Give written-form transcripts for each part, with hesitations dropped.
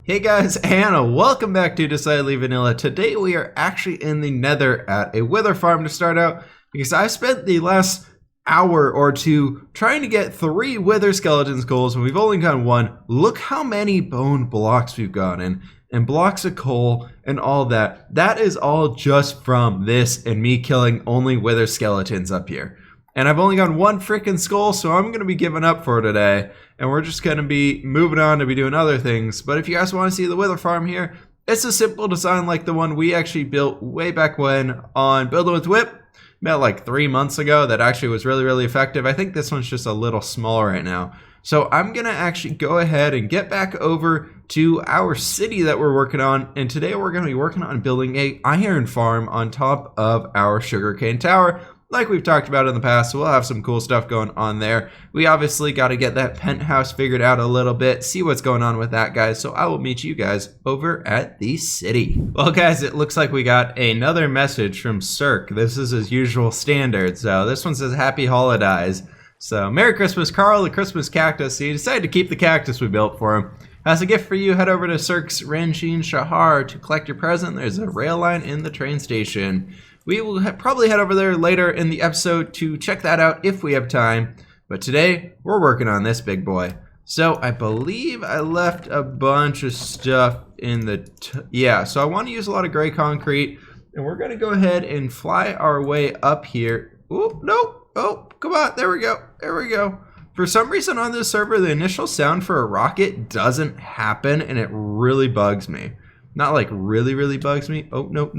Hey guys, and welcome back to Decidedly Vanilla. Today we are actually in the Nether at a wither farm to start out because I spent the last hour or two trying to get 3 wither skeleton skulls and we've only gotten 1. Look how many bone blocks we've gotten and blocks of coal and all that. That is all just from this and me killing only wither skeletons up here. And I've only got 1 freaking skull, so I'm going to be giving up for today. And we're just going to be moving on to be doing other things. But if you guys want to see the wither farm here, it's a simple design like the one we actually built way back when on Building with fWhip. About like 3 months ago that actually was really effective. I think this one's just a little smaller right now. So I'm going to actually go ahead and get back over to our city that we're working on. And today we're going to be working on building a iron farm on top of our sugarcane tower. Like we've talked about in the past, so we'll have some cool stuff going on there. We obviously got to get that penthouse figured out a little bit, see what's going on with that, guys. So I will meet you guys over at the city. Well, guys, it looks like we got another message from Cirque. This is his usual standard. So this one says, Happy Holidays. So Merry Christmas, Carl, the Christmas cactus. He decided to keep the cactus we built for him. As a gift for you, head over to Cirque's Ranjin Shahar to collect your present. There's a rail line in the train station. We will probably head over there later in the episode to check that out if we have time. But today, we're working on this big boy. So I believe I left a bunch of stuff in the... yeah, so I want to use a lot of gray concrete. And we're going to go ahead and fly our way up here. Oh, no. Oh, come on. There we go. There we go. For some reason on this server, the initial sound for a rocket doesn't happen. And it really bugs me. Not like really bugs me. Oh, nope.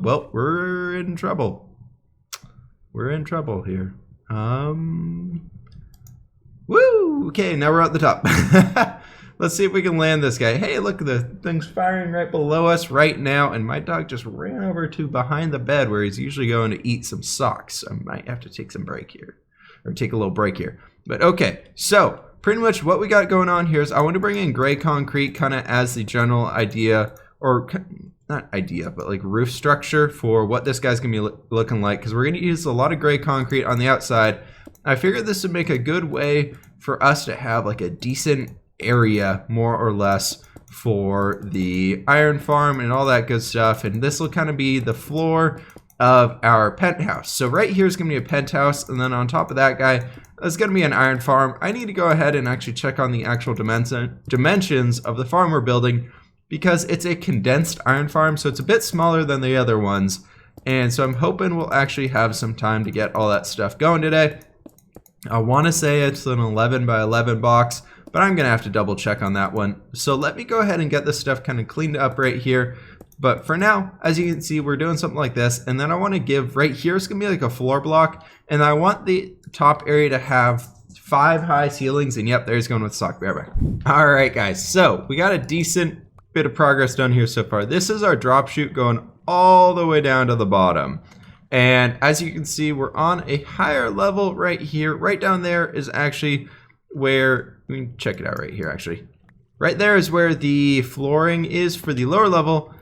Well, we're in trouble. We're in trouble here. Woo! Okay, now we're at the top. Let's see if we can land this guy. Hey, look, the thing's firing right below us right now. And my dog just ran over to behind the bed where he's usually going to eat some socks. I might have to take some break here. Or take a little break here. But okay, so pretty much what we got going on here is I want to bring in gray concrete kind of as the general idea. Or not idea, but like roof structure for what this guy's gonna be looking like, because we're gonna use a lot of gray concrete on the outside. I figured this would make a good way for us to have like a decent area, more or less, for the iron farm and all that good stuff. And this will kind of be the floor of our penthouse. So right here is gonna be a penthouse, and then on top of that guy, there's gonna be an iron farm. I need to go ahead and actually check on the actual dimensions of the farm we're building, because it's a condensed iron farm, so it's a bit smaller than the other ones. And so I'm hoping we'll actually have some time to get all that stuff going today. I want to say it's an 11 by 11 box, but I'm going to have to double check on that one. So let me go ahead and get this stuff kind of cleaned up right here. But for now, as you can see, we're doing something like this. And then I want to give right here, it's going to be like a floor block. And I want the top area to have 5 high ceilings. And yep, there's going with sock bear. All right, guys. So we got a decent bit of progress done here so far. This is our drop chute going all the way down to the bottom. And as you can see, we're on a higher level right here. Right down there is actually where, we can check it out right here actually. Right there is where the flooring is for the lower level.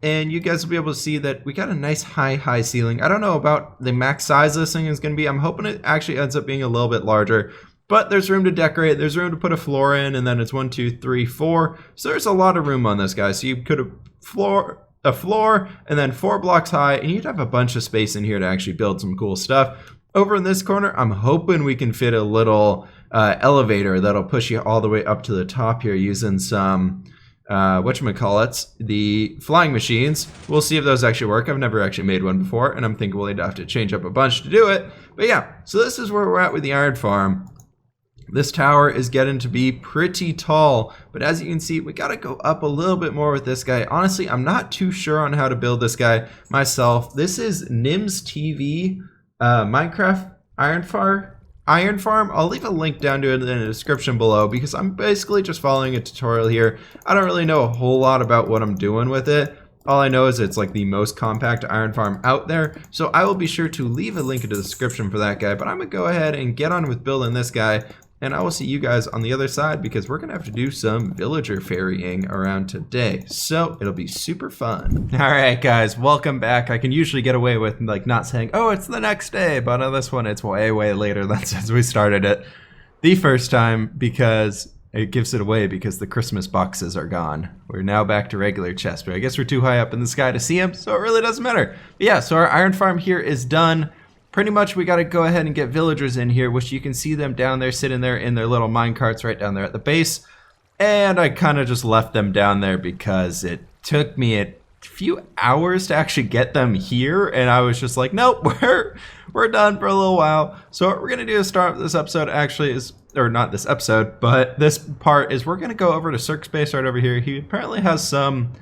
And you guys will be able to see that we got a nice high ceiling. I don't know about the max size this thing is going to be. I'm hoping it actually ends up being a little bit larger. But there's room to decorate, there's room to put a floor in, and then it's 1, 2, 3, 4. So there's a lot of room on this, guys. So you could have a floor, and then 4 blocks high, and you'd have a bunch of space in here to actually build some cool stuff. Over in this corner, I'm hoping we can fit a little elevator that'll push you all the way up to the top here using some, whatchamacallits, the flying machines. We'll see if those actually work. I've never actually made one before, and I'm thinking we'll have to change up a bunch to do it. But yeah, so this is where we're at with the iron farm. This tower is getting to be pretty tall, but as you can see, we gotta go up a little bit more with this guy. Honestly, I'm not too sure on how to build this guy myself. This is Nims TV Minecraft Iron Farm. I'll leave a link down to it in the description below because I'm basically just following a tutorial here. I don't really know a whole lot about what I'm doing with it. All I know is it's like the most compact iron farm out there. So I will be sure to leave a link in the description for that guy, but I'm gonna go ahead and get on with building this guy. And I will see you guys on the other side because we're going to have to do some villager ferrying around today. So it'll be super fun. All right, guys, welcome back. I can usually get away with like not saying, oh, it's the next day. But on this one, it's way later than since we started it the first time because it gives it away because the Christmas boxes are gone. We're now back to regular chests, but I guess we're too high up in the sky to see them, so it really doesn't matter. But yeah, so our iron farm here is done. Pretty much we got to go ahead and get villagers in here, which you can see them down there sitting there in their little mine carts right down there at the base. And I kind of just left them down there because it took me a few hours to actually get them here, and I was just like, nope, we're done for a little while. So what we're gonna do to start this episode actually is, or not this episode, but this part is we're gonna go over to Cirque Space right over here. He apparently has some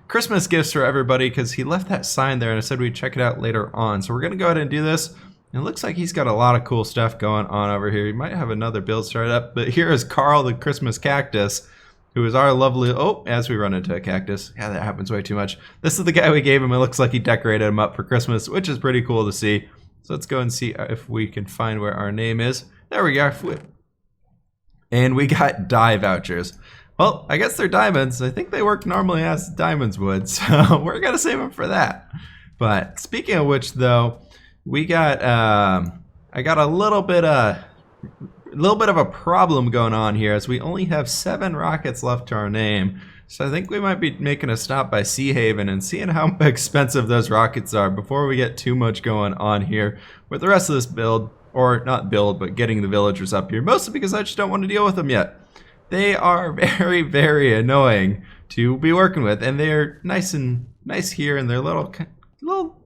Christmas gifts for everybody because he left that sign there and I said we'd check it out later on. So we're gonna go ahead and do this. And it looks like he's got a lot of cool stuff going on over here. He might have another build started up, but here is Carl the Christmas cactus, who is our lovely, oh, as we run into a cactus. Yeah, that happens way too much. This is the guy we gave him. It looks like he decorated him up for Christmas, which is pretty cool to see. So let's go and see if we can find where our name is. There we go, fWhip. And we got dye vouchers. Well, I guess they're diamonds. I think they work normally as diamonds would, so we're gonna save them for that. But speaking of which, though, we got, I got a little bit of a problem going on here as we only have 7 rockets left to our name. So I think we might be making a stop by Sea Haven and seeing how expensive those rockets are before we get too much going on here with the rest of this build, or not build, but getting the villagers up here, mostly because I just don't want to deal with them yet. They are very, very annoying to be working with, and they're nice here in their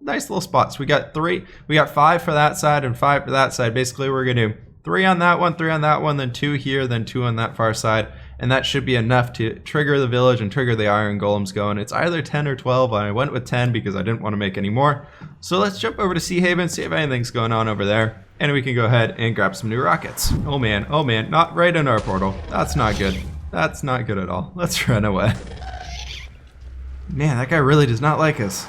nice little spots. We got 5 for that side and 5 for that side. Basically, we're gonna do 3 on that one, 3 on that one, then 2 here, then 2 on that far side. And that should be enough to trigger the village and trigger the iron golems going. It's either 10 or 12. I went with 10 because I didn't want to make any more. So let's jump over to Sea Haven, see if anything's going on over there. And we can go ahead and grab some new rockets. Oh man, not right in our portal. That's not good. That's not good at all. Let's run away. Man, that guy really does not like us.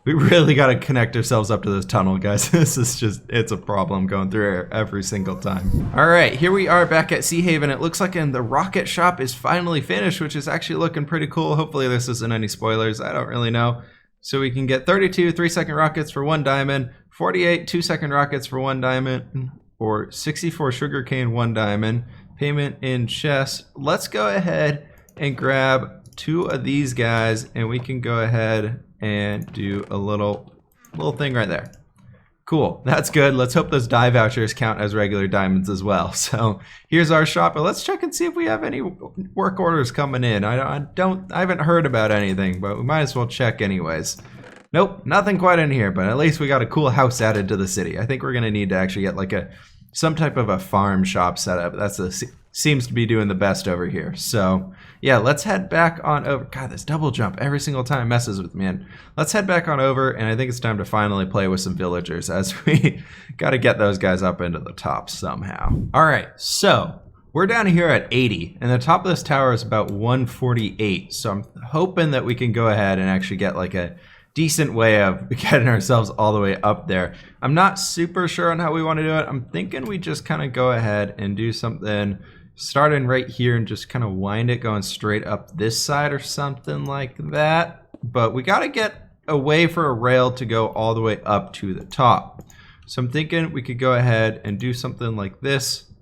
We really got to connect ourselves up to this tunnel, guys. This is just, it's a problem going through here every single time. All right, here we are back at Sea Haven. It looks like the rocket shop is finally finished, which is actually looking pretty cool. Hopefully this isn't any spoilers. I don't really know. So we can get 32 3-second rockets for 1 diamond, 48 2-second rockets for 1 diamond, or 64 sugarcane 1 diamond. Payment in chests. Let's go ahead and grab 2 of these guys, and we can go ahead and do a little thing right there. Cool, that's good. Let's hope those dye vouchers count as regular diamonds as well. So here's our shop, but let's check and see if we have any work orders coming in. I haven't heard about anything, but we might as well check anyways. Nope, nothing quite in here, but at least we got a cool house added to the city. I think we're gonna need to actually get like some type of a farm shop set up. Seems to be doing the best over here. So yeah, let's head back on over. God, this double jump every single time messes with me, man. Let's head back on over, and I think it's time to finally play with some villagers as we got to get those guys up into the top somehow. All right, so we're down here at 80, and the top of this tower is about 148. So I'm hoping that we can go ahead and actually get like a decent way of getting ourselves all the way up there. I'm not super sure on how we want to do it. I'm thinking we just kind of go ahead and do something starting right here and just kind of wind it going straight up this side or something like that. But we got to get a way for a rail to go all the way up to the top. So I'm thinking we could go ahead and do something like this.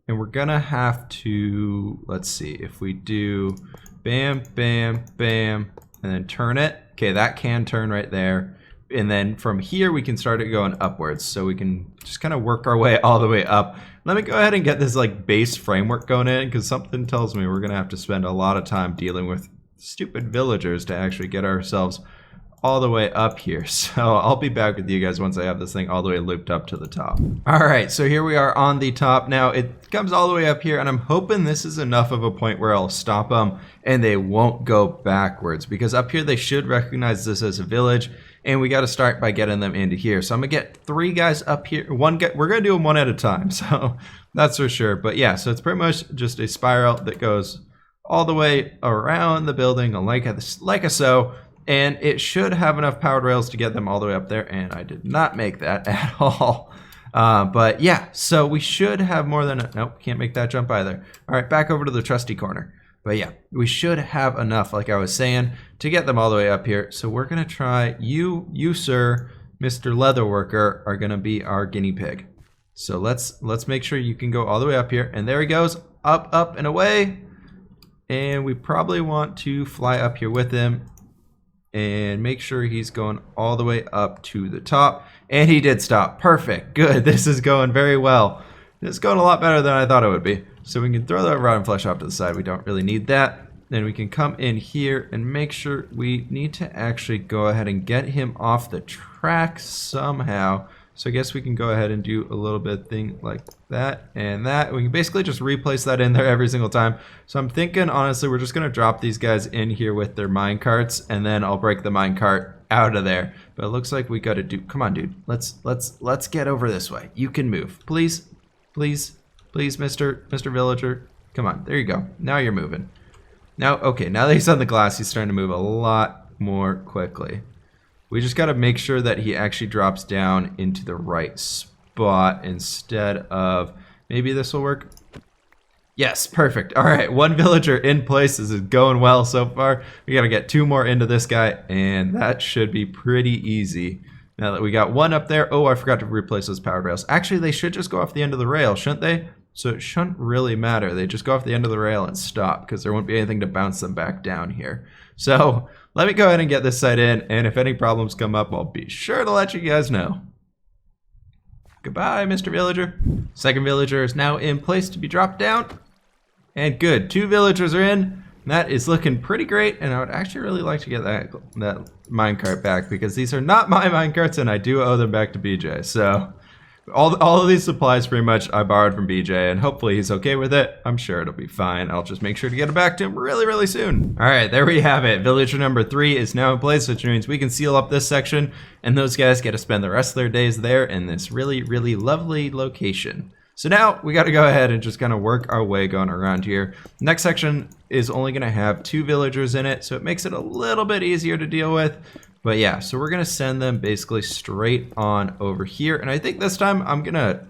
And we're going to have to, let's see, if we do bam, bam, bam, and then turn it. Okay, that can turn right there. And then from here, we can start it going upwards. So we can just kind of work our way all the way up. Let me go ahead and get this like base framework going in, because something tells me we're going to have to spend a lot of time dealing with stupid villagers to actually get ourselves all the way up here. So I'll be back with you guys once I have this thing all the way looped up to the top. All right, so here we are on the top. Now it comes all the way up here, and I'm hoping this is enough of a point where I'll stop them and they won't go backwards, because up here they should recognize this as a village. And we got to start by getting them into here. So I'm going to get 3 guys up here. We're going to do them one at a time. So that's for sure. But yeah, so it's pretty much just a spiral that goes all the way around the building like so. And it should have enough powered rails to get them all the way up there. And I did not make that at all. But yeah, so we should have more than... Nope, can't make that jump either. All right, back over to the trusty corner. But yeah, we should have enough, like I was saying, to get them all the way up here. So we're going to try, you sir, Mr. Leatherworker, are going to be our guinea pig. So let's make sure you can go all the way up here. And there he goes, up, up, and away. And we probably want to fly up here with him and make sure he's going all the way up to the top. And he did stop. Perfect. Good. This is going very well. It's going a lot better than I thought it would be. So we can throw that rotten flesh off to the side. We don't really need that. Then we can come in here and make sure we need to actually go ahead and get him off the track somehow. So I guess we can go ahead and do a little bit of thing like that and that. We can basically just replace that in there every single time. So I'm thinking, honestly, we're just going to drop these guys in here with their mine carts, and then I'll break the mine cart out of there. But it looks like we got to do, come on, dude. Let's get over this way. You can move. Please, please, please, Mr. Villager. Come on, there you go. Now you're moving. Now, okay, now that he's on the glass, he's starting to move a lot more quickly. We just got to make sure that he actually drops down into the right spot instead of, maybe this will work. Yes, perfect. All right, one villager in place. This is going well so far. We got to get 2 more into this guy, and that should be pretty easy. Now that we got 1 up there. Oh, I forgot to replace those powered rails. Actually, they should just go off the end of the rail, shouldn't they? So it shouldn't really matter. They just go off the end of the rail and stop, because there won't be anything to bounce them back down here. So let me go ahead and get this site in, and if any problems come up, I'll be sure to let you guys know. Goodbye, Mr. Villager. Second villager is now in place to be dropped down. And good, 2 villagers are in. That is looking pretty great, and I would actually really like to get that minecart back, because these are not my minecarts, and I do owe them back to Bjay. So all of these supplies pretty much I borrowed from Bjay, and hopefully he's okay with it. I'm sure it'll be fine. I'll just make sure to get it back to him really, really soon. All right, there we have it. Villager number 3 is now in place, which means we can seal up this section, and those guys get to spend the rest of their days there in this really, really lovely location. So now we got to go ahead and just kind of work our way going around here. Next section is only going to have 2 villagers in it, so it makes it a little bit easier to deal with. But yeah, so we're going to send them basically straight on over here. And I think this time I'm going to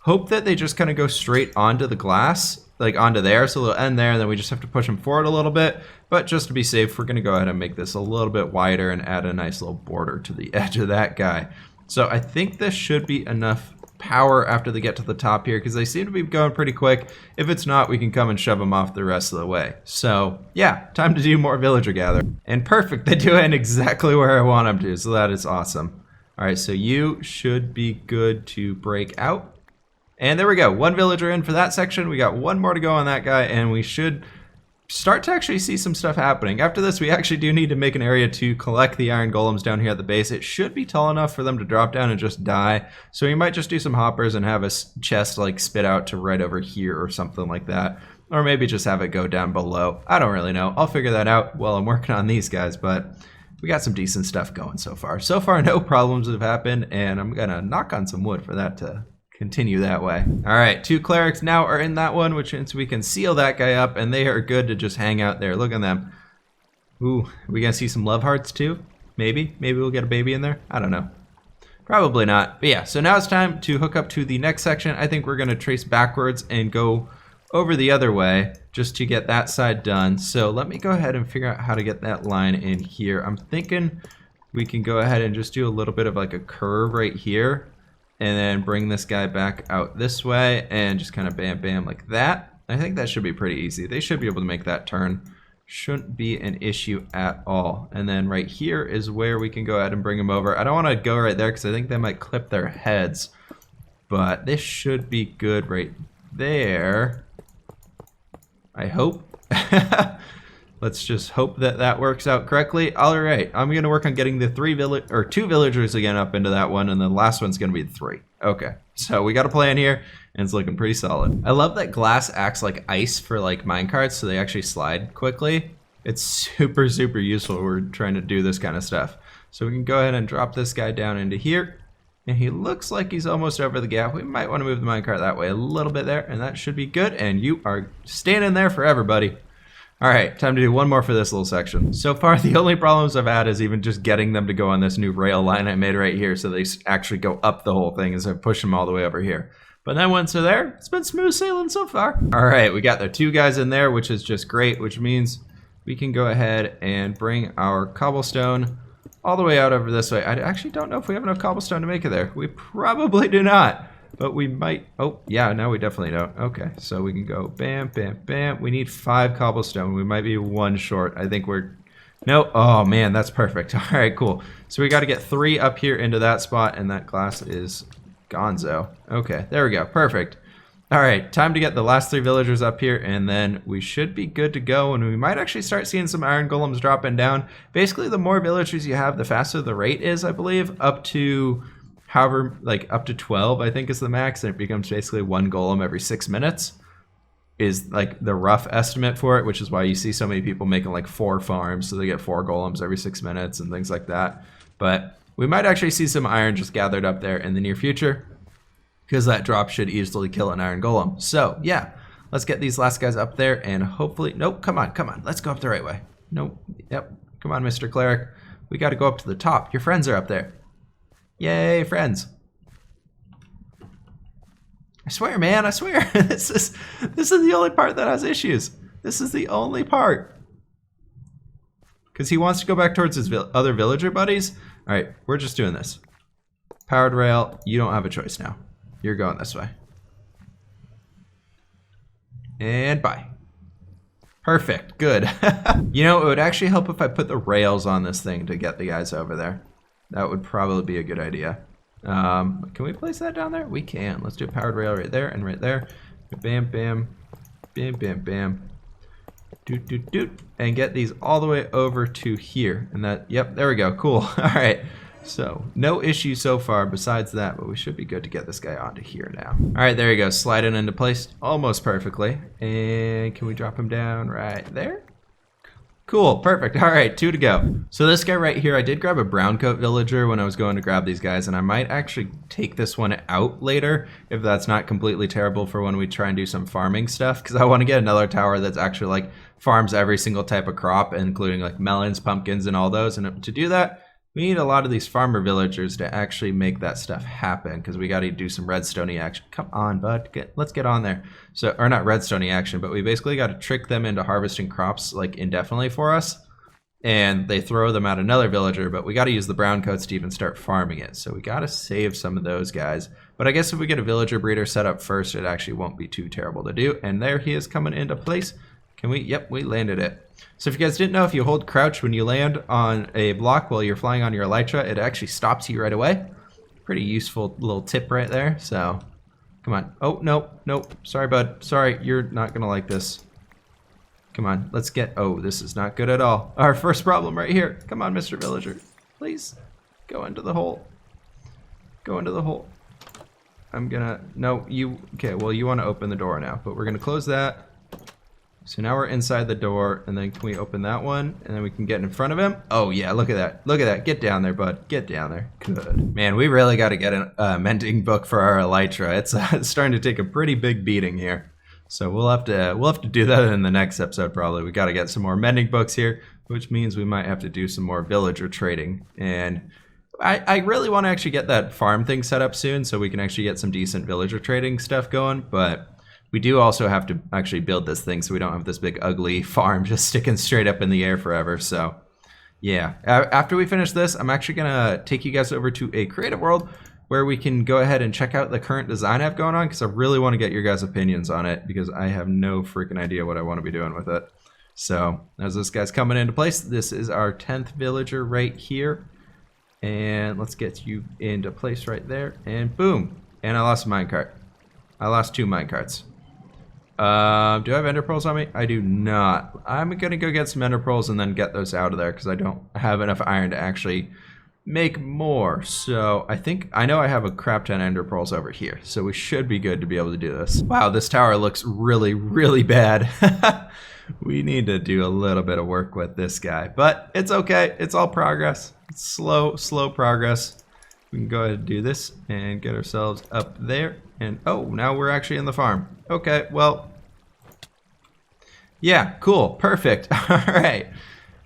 hope that they just kind of go straight onto the glass, like onto there. So they'll end there, and then we just have to push them forward a little bit. But just to be safe, we're going to go ahead and make this a little bit wider and add a nice little border to the edge of that guy. So I think this should be enough power after they get to the top here, because they seem to be going pretty quick. If it's not, we can come and shove them off the rest of the way. So yeah, time to do more villager gather. And perfect, they do it exactly where I want them to, so that is awesome. All right, so you should be good to break out. And there we go, 1 villager in for that section. We got 1 more to go on that guy, and we should start to actually see some stuff happening. After this, we actually do need to make an area to collect the iron golems down here at the base. It should be tall enough for them to drop down and just die. So we might just do some hoppers and have a chest like spit out to right over here or something like that. Or maybe just have it go down below. I don't really know. I'll figure that out while I'm working on these guys, but we got some decent stuff going so far. So far, no problems have happened, and I'm gonna knock on some wood for that to continue that way. All right, 2 clerics now are in that one, which means we can seal that guy up, and they are good to just hang out there. Look at them. Ooh, we gonna see some love hearts too? Maybe we'll get a baby in there. I don't know. Probably not. But yeah, so now it's time to hook up to the next section. I think we're gonna trace backwards and go over the other way just to get that side done. So let me go ahead and figure out how to get that line in here. I'm thinking we can go ahead and just do a little bit of like a curve right here, and then bring this guy back out this way and just kind of bam, bam like that. I think that should be pretty easy. They should be able to make that turn. Shouldn't be an issue at all. And then right here is where we can go ahead and bring them over. I don't want to go right there because I think they might clip their heads, but this should be good right there. I hope. Let's just hope that that works out correctly. All right, I'm gonna work on getting the 2 villagers again up into that one, and the last one's gonna be 3. Okay, so we got a plan here, and it's looking pretty solid. I love that glass acts like ice for like minecarts, so they actually slide quickly. It's super, super useful when we're trying to do this kind of stuff. So we can go ahead and drop this guy down into here, and he looks like he's almost over the gap. We might want to move the minecart that way a little bit there, and that should be good. And you are standing there forever, buddy. All right, time to do 1 more for this little section. So far, the only problems I've had is even just getting them to go on this new rail line I made right here, so they actually go up the whole thing as I push them all the way over here. But then once they're there, it's been smooth sailing so far. All right, we got the 2 guys in there, which is just great, which means we can go ahead and bring our cobblestone all the way out over this way. I actually don't know if we have enough cobblestone to make it there. We probably do not. But we might, oh yeah, no we definitely don't. Okay, so we can go bam, bam, bam. We need 5 cobblestone. We might be 1 short. I think we're, no, oh man, that's perfect. All right, cool. So we got to get 3 up here into that spot, and that glass is gonzo. Okay, there we go, perfect. All right, time to get the last 3 villagers up here, and then we should be good to go, and we might actually start seeing some iron golems dropping down. Basically, the more villagers you have, the faster the rate is, I believe, up to however, like up to 12, I think is the max, and it becomes basically 1 golem every 6 minutes is like the rough estimate for it, which is why you see so many people making like 4 farms, so they get 4 golems every 6 minutes and things like that. But we might actually see some iron just gathered up there in the near future, because that drop should easily kill an iron golem. So yeah, let's get these last guys up there and hopefully, nope, come on, let's go up the right way. Nope, yep, come on, Mr. Cleric. We got to go up to the top. Your friends are up there. Yay, friends. I swear, man, I swear. This is the only part that has issues. This is the only part. Because he wants to go back towards his other villager buddies. All right, we're just doing this. Powered rail, you don't have a choice now. You're going this way. And bye. Perfect, good. You know, it would actually help if I put the rails on this thing to get the guys over there. That would probably be a good idea. Can we place that down there? We can. Let's do a powered rail right there and right there. Bam, bam, bam, bam, bam. Doot, doot, doot. And get these all the way over to here. And that, yep, there we go, cool. All right. So, no issue so far besides that, but we should be good to get this guy onto here now. All right, there you go, slide it into place almost perfectly. And can we drop him down right there? Cool, perfect. All right, 2 to go. So this guy right here, I did grab a brown coat villager when I was going to grab these guys, and I might actually take this one out later if that's not completely terrible for when we try and do some farming stuff, because I want to get another tower that's actually like farms every single type of crop, including like melons, pumpkins, and all those. And to do that, we need a lot of these farmer villagers to actually make that stuff happen, because we got to do some redstone-y action. Come on, bud, let's get on there. So, or not redstone-y action, but we basically got to trick them into harvesting crops like indefinitely for us, and they throw them at another villager, but we got to use the brown coats to even start farming it. So we got to save some of those guys. But I guess if we get a villager breeder set up first, it actually won't be too terrible to do. And there he is coming into place. Can we? Yep, we landed it. So if you guys didn't know, if you hold crouch when you land on a block while you're flying on your elytra, it actually stops you right away. Pretty useful little tip right there. So, come on. Oh, nope, nope. Sorry, bud. Sorry, you're not gonna like this. Come on, let's get, oh, this is not good at all. Our first problem right here. Come on, Mr. Villager. Please, go into the hole. Go into the hole. I'm gonna, no, you, okay, well, you wanna open the door now, but we're gonna close that. So now we're inside the door, and then can we open that one, and then we can get in front of him? Oh yeah, look at that. Look at that. Get down there, bud. Get down there. Good. Man, we really got to get a mending book for our elytra. It's starting to take a pretty big beating here. So we'll have to do that in the next episode probably. We got to get some more mending books here, which means we might have to do some more villager trading. And I really want to actually get that farm thing set up soon so we can actually get some decent villager trading stuff going, but we do also have to actually build this thing so we don't have this big ugly farm just sticking straight up in the air forever. So yeah, after we finish this, I'm actually gonna take you guys over to a creative world where we can go ahead and check out the current design I have going on, because I really want to get your guys' opinions on it, because I have no freaking idea what I want to be doing with it. So as this guy's coming into place, this is our 10th villager right here. And let's get you into place right there, and boom. And I lost a minecart. I lost 2 minecarts. Do I have ender pearls on me? I do not. I'm gonna go get some ender pearls and then get those out of there because I don't have enough iron to actually make more. So I know I have a crap ton of ender pearls over here, so we should be good to be able to do this. Wow, this tower looks really, really bad. We need to do a little bit of work with this guy, but it's okay. It's all progress. It's slow progress. We can go ahead and do this and get ourselves up there. And oh, now we're actually in the farm. Okay, well, yeah, cool, perfect. All right.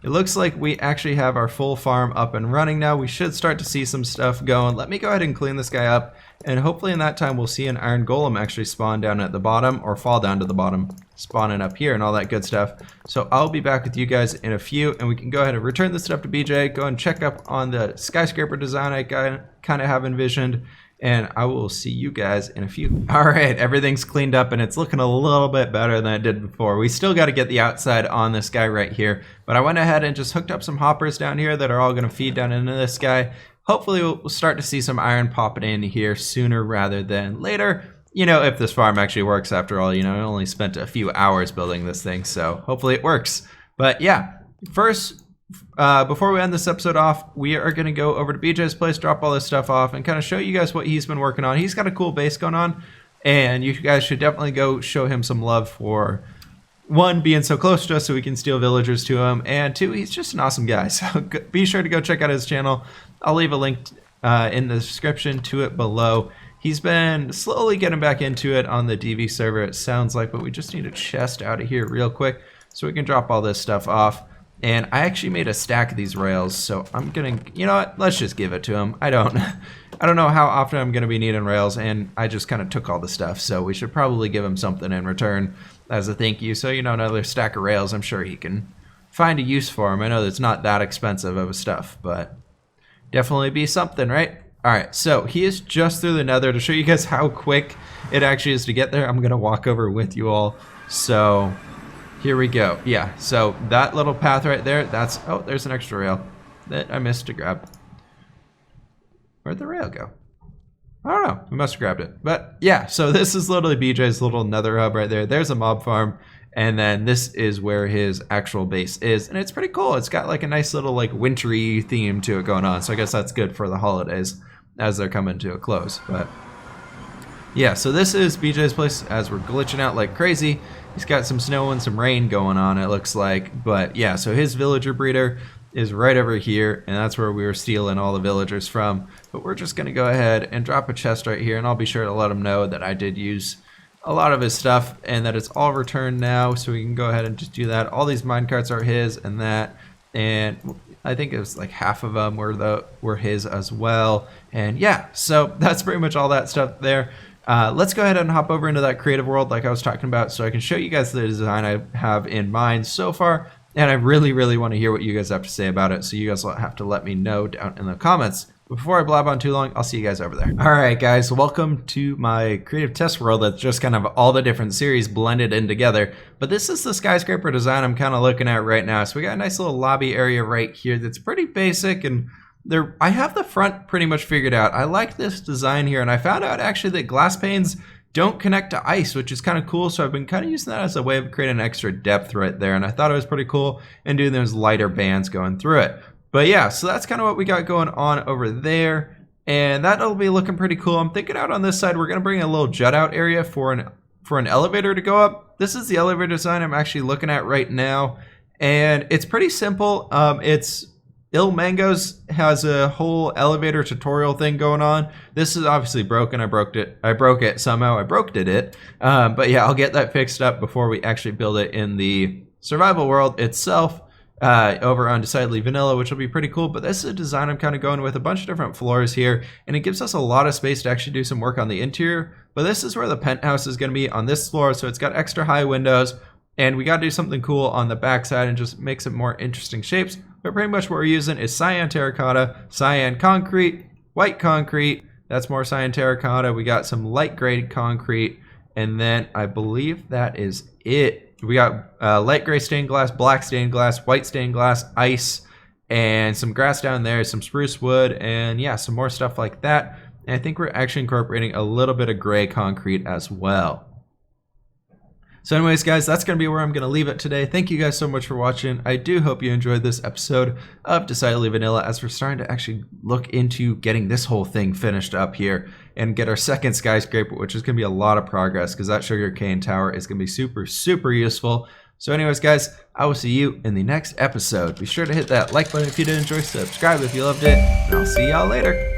It looks like we actually have our full farm up and running now. We should start to see some stuff going. Let me go ahead and clean this guy up, and hopefully in that time we'll see an iron golem actually spawn down at the bottom, or fall down to the bottom, spawning up here and all that good stuff. So I'll be back with you guys in a few, and we can go ahead and return this stuff to Bjay, go and check up on the skyscraper design I kind of have envisioned, and I will see you guys in a few. All right, everything's cleaned up and it's looking a little bit better than it did before. We still got to get the outside on this guy right here, but I went ahead and just hooked up some hoppers down here that are all going to feed down into this guy. Hopefully we'll start to see some iron popping in here sooner rather than later. You know, if this farm actually works after all, you know, I only spent a few hours building this thing, so hopefully it works. But yeah, first, before we end this episode off, we are going to go over to Bjay's place, drop all this stuff off, and kind of show you guys what he's been working on. He's got a cool base going on, and you guys should definitely go show him some love for, one, being so close to us so we can steal villagers to him, and two, he's just an awesome guy. So be sure to go check out his channel. I'll leave a link in the description to it below. He's been slowly getting back into it on the DV server, it sounds like, but we just need a chest out of here real quick so we can drop all this stuff off. And I actually made a stack of these rails, so I'm gonna, you know what, let's just give it to him. I don't know how often I'm gonna be needing rails, and I just kind of took all the stuff, so we should probably give him something in return as a thank you. So, you know, another stack of rails, I'm sure he can find a use for them. I know it's not that expensive of a stuff, but definitely be something, right? Alright, so he is just through the nether. To show you guys how quick it actually is to get there, I'm going to walk over with you all. So, here we go. Yeah, so that little path right there, that's... Oh, there's an extra rail that I missed to grab. Where'd the rail go? I don't know. We must have grabbed it. But, yeah, so this is literally Bjay's little nether hub right there. There's a mob farm. And then this is where his actual base is. And it's pretty cool. It's got like a nice little like wintry theme to it going on. So I guess that's good for the holidays as they're coming to a close. But yeah, so this is Bjay's place as we're glitching out like crazy. He's got some snow and some rain going on, it looks like. But yeah, so his villager breeder is right over here, and that's where we were stealing all the villagers from. But we're just gonna go ahead and drop a chest right here, and I'll be sure to let him know that I did use a lot of his stuff and that it's all returned now, so we can go ahead and just do that. All these minecarts are his and that, and I think it was like half of them were his as well. And yeah, so that's pretty much all that stuff there. Let's go ahead and hop over into that creative world like I was talking about, so I can show you guys the design I have in mind so far, and I really want to hear what you guys have to say about it, so you guys will have to let me know down in the comments. Before I blab on too long, I'll see you guys over there. Alright guys, welcome to my creative test world that's just kind of all the different series blended in together. But this is the skyscraper design I'm kind of looking at right now. So we got a nice little lobby area right here that's pretty basic, and I have the front pretty much figured out. I like this design here, and I found out actually that glass panes don't connect to ice, which is kind of cool. So I've been kind of using that as a way of creating extra depth right there, and I thought it was pretty cool, and doing those lighter bands going through it. But yeah, so that's kind of what we got going on over there, and that'll be looking pretty cool. I'm thinking out on this side, we're going to bring a little jut out area for an elevator to go up. This is the elevator design I'm actually looking at right now, and it's pretty simple. It's Il Mangoes has a whole elevator tutorial thing going on. This is obviously broken. I broke it somehow. I broke it. But yeah, I'll get that fixed up before we actually build it in the survival world itself. Over on Decidedly Vanilla, which will be pretty cool. But this is a design I'm kind of going with a bunch of different floors here, and it gives us a lot of space to actually do some work on the interior. But this is where the penthouse is going to be, on this floor, so it's got extra high windows, and we got to do something cool on the back side and just make some more interesting shapes. But pretty much what we're using is cyan terracotta, cyan concrete, white concrete, that's more cyan terracotta, we got some light gray concrete, and then I believe that is it. We got light gray stained glass, black stained glass, white stained glass, ice, and some grass down there, some spruce wood, and yeah, some more stuff like that. And I think we're actually incorporating a little bit of gray concrete as well. So anyways, guys, that's going to be where I'm going to leave it today. Thank you guys so much for watching. I do hope you enjoyed this episode of Decidedly Vanilla, as we're starting to actually look into getting this whole thing finished up here and get our second skyscraper, which is going to be a lot of progress because that sugarcane tower is going to be super useful. So anyways, guys, I will see you in the next episode. Be sure to hit that like button if you did enjoy, subscribe if you loved it, and I'll see y'all later.